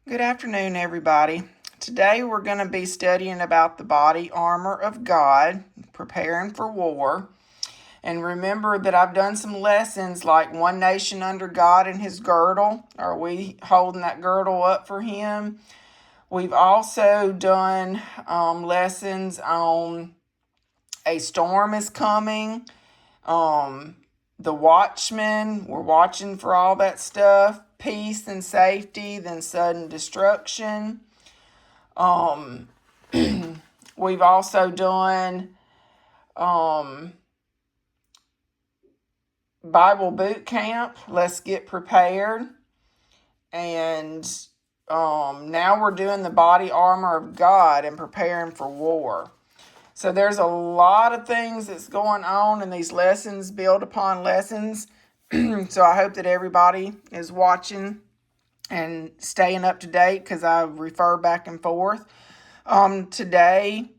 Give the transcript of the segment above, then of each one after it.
Good afternoon, everybody. Today we're going to be studying about the body armor of God, preparing for war. And remember that I've done some lessons like One Nation Under God and His Girdle. Are we holding that girdle up for Him? We've also done lessons on A Storm is Coming, The Watchmen. We're watching for all that stuff. Peace and safety, then sudden destruction. We've also done Bible boot camp. Let's get prepared. And now we're doing the body armor of God and preparing for war. So there's a lot of things that's going on, and these lessons build upon lessons. So I hope that everybody is watching and staying up to date because I refer back and forth. Today,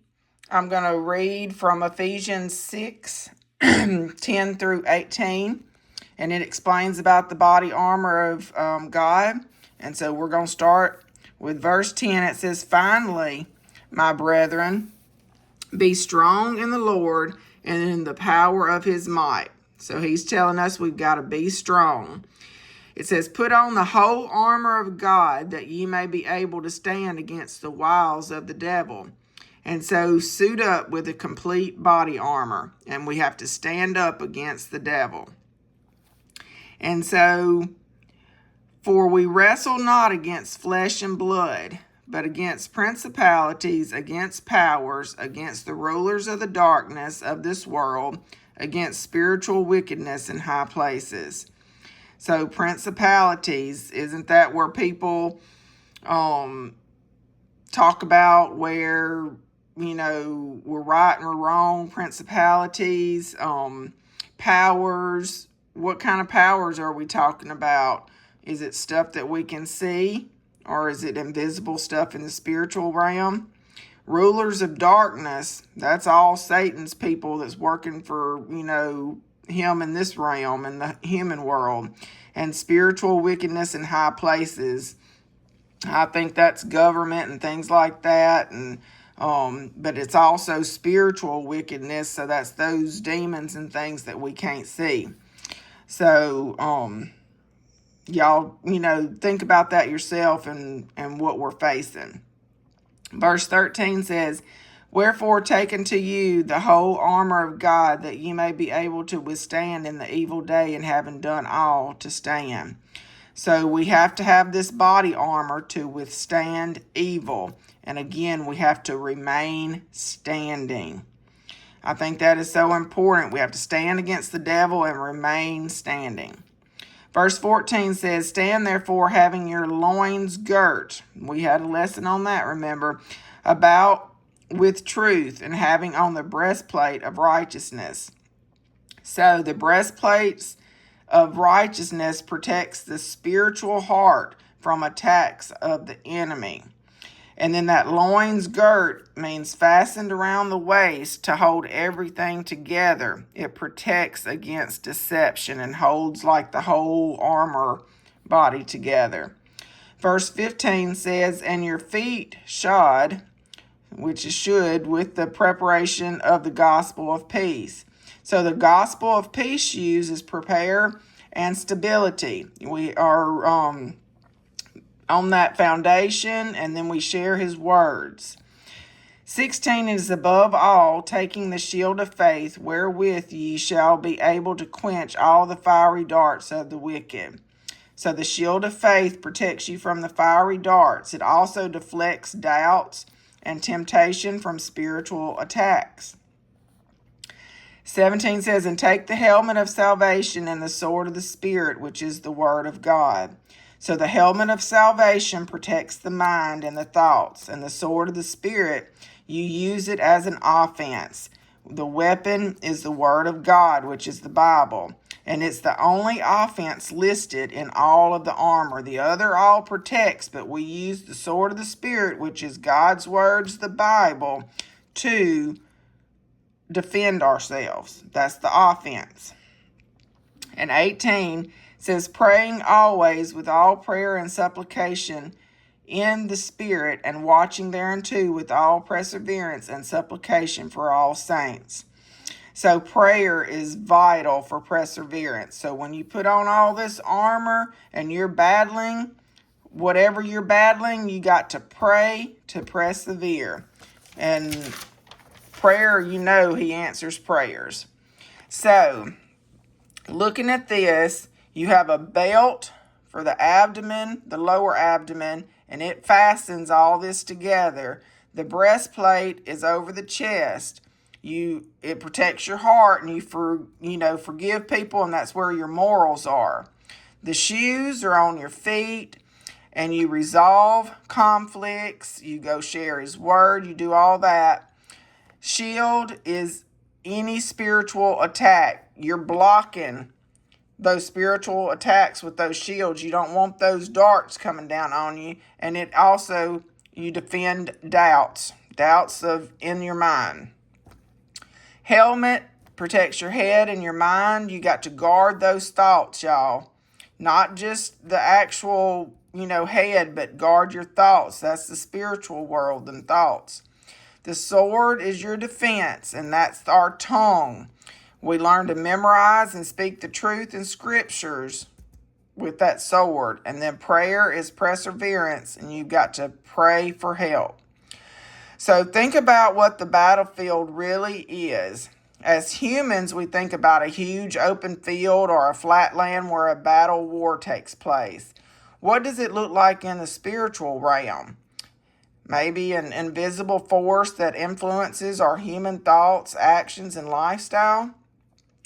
I'm going to read from Ephesians 6, 10 through 18, and it explains about the body armor of God. And so we're going to start with verse 10. It says, "Finally, my brethren, be strong in the Lord and in the power of His might." So he's telling us we've got to be strong. It says, "Put on the whole armor of God, that ye may be able to stand against the wiles of the devil." And so suit up with a complete body armor, and we have to stand up against the devil. And so, "For we wrestle not against flesh and blood, but against principalities, against powers, against the rulers of the darkness of this world, against spiritual wickedness in high places." So principalities, isn't that where people talk about where, we're right and we're wrong? Principalities, powers. What kind of powers are we talking about? Is it stuff that we can see, or is it invisible stuff in the spiritual realm? Rulers of darkness, that's all Satan's people that's working for, him in this realm, in the human world. And spiritual wickedness in high places, I think that's government and things like that. And but it's also spiritual wickedness, so that's those demons and things that we can't see. So y'all, think about that yourself and what we're facing. Verse 13 says, "Wherefore take unto you the whole armor of God, that ye may be able to withstand in the evil day, and having done all, to stand." So we have to have this body armor to withstand evil. And again, we have to remain standing. I think that is so important. We have to stand against the devil and remain standing. Verse 14 says, "Stand therefore, having your loins girt." We had a lesson on that, remember, about with truth, and having on the breastplate of righteousness. So the breastplates of righteousness protects the spiritual heart from attacks of the enemy. And then that loins girt means fastened around the waist to hold everything together. It protects against deception and holds like the whole armor body together. Verse 15 says, "And your feet shod," which is should, "with the preparation of the gospel of peace." So the gospel of peace uses prepare and stability. We are on that foundation, and then we share His words. 16 is, "Above all, taking the shield of faith, wherewith ye shall be able to quench all the fiery darts of the wicked." So the shield of faith protects you from the fiery darts. It also deflects doubts and temptation from spiritual attacks. 17 says, "And take the helmet of salvation and the sword of the Spirit, which is the word of God." So the helmet of salvation protects the mind and the thoughts, and the sword of the Spirit, you use it as an offense. The weapon is the word of God, which is the Bible, and it's the only offense listed in all of the armor. The other all protects, but we use the sword of the Spirit, which is God's words, the Bible, to defend ourselves. That's the offense. And 18 says, "Praying always with all prayer and supplication in the Spirit, and watching thereunto with all perseverance and supplication for all saints. So prayer is vital for perseverance. So when you put on all this armor and you're battling, whatever you're battling, you got to pray to persevere. And prayer, he answers prayers. So, looking at this, you have a belt for the abdomen, the lower abdomen, and it fastens all this together. The breastplate is over the chest. It protects your heart, and you forgive people, and that's where your morals are. The shoes are on your feet, and you resolve conflicts. You go share His word. You do all that. Shield is any spiritual attack. You're blocking those spiritual attacks with those shields. You don't want those darts coming down on you. And it also, you defend doubts in your mind. Helmet protects your head and your mind. You got to guard those thoughts, y'all. Not just the actual, head, but guard your thoughts. That's the spiritual world and thoughts. The sword is your defense, and that's our tongue. We learn to memorize and speak the truth in scriptures with that sword. And then prayer is perseverance, and you've got to pray for help. So think about what the battlefield really is. As humans, we think about a huge open field or a flat land where a battle war takes place. What does it look like in the spiritual realm? Maybe an invisible force that influences our human thoughts, actions, and lifestyle?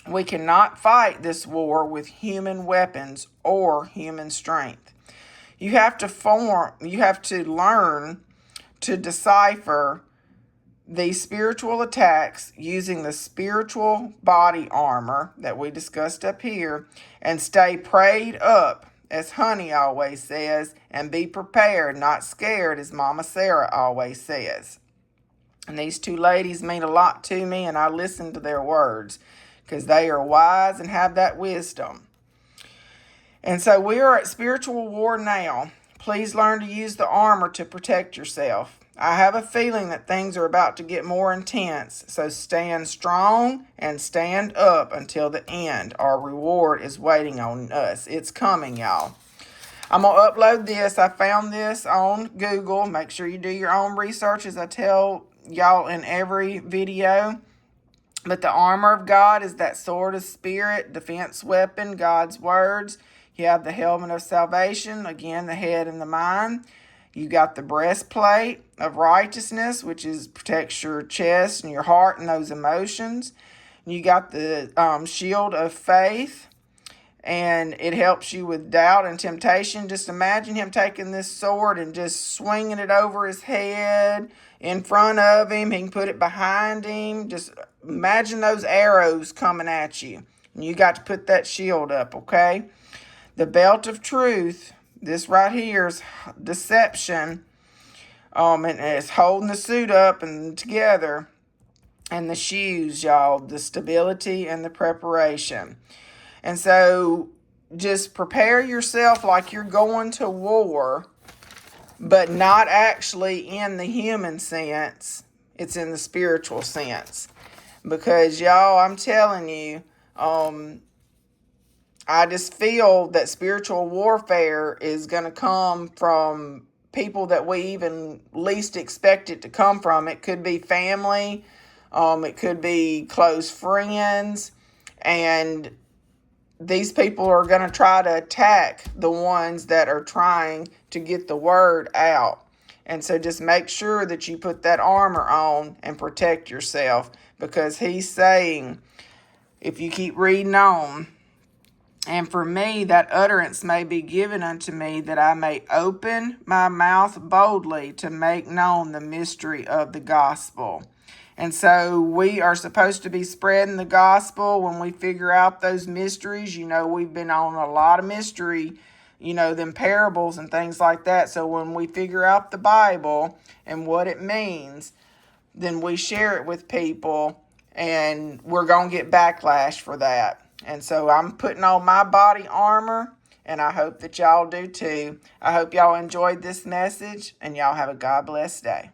We cannot fight this war with human weapons or human strength. You have to learn to decipher these spiritual attacks using the spiritual body armor that we discussed up here, and stay prayed up, as Honey always says, and be prepared, not scared, as Mama Sarah always says. And these two ladies mean a lot to me, and I listen to their words because they are wise and have that wisdom. And so we are at spiritual war now. Please learn to use the armor to protect yourself. I have a feeling that things are about to get more intense, so stand strong and stand up until the end. Our reward is waiting on us. It's coming, y'all. I'm going to upload this. I found this on Google. Make sure you do your own research, as I tell y'all in every video. But the armor of God is that sword of spirit, defense weapon, God's words. You have the helmet of salvation, again, the head and the mind. You got the breastplate of righteousness, which protects your chest and your heart and those emotions. You got the shield of faith, and it helps you with doubt and temptation. Just imagine him taking this sword and just swinging it over his head, in front of him. He can put it behind him. Just imagine those arrows coming at you. And you got to put that shield up, okay? The belt of truth, this right here is deception. And it's holding the suit up and together. And the shoes, y'all, the stability and the preparation. And so just prepare yourself like you're going to war, but not actually in the human sense. It's in the spiritual sense. Because, y'all, I'm telling you, I just feel that spiritual warfare is going to come from people that we even least expect it to come from. It could be family. It could be close friends. And these people are going to try to attack the ones that are trying to get the word out. And so just make sure that you put that armor on and protect yourself, because he's saying, if you keep reading on, and for me that utterance may be given unto me, that I may open my mouth boldly to make known the mystery of the gospel. And so we are supposed to be spreading the gospel when we figure out those mysteries. We've been on a lot of mystery, them parables and things like that. So when we figure out the Bible and what it means, then we share it with people, and we're going to get backlash for that. And so I'm putting on my body armor, and I hope that y'all do too. I hope y'all enjoyed this message, and y'all have a God bless day.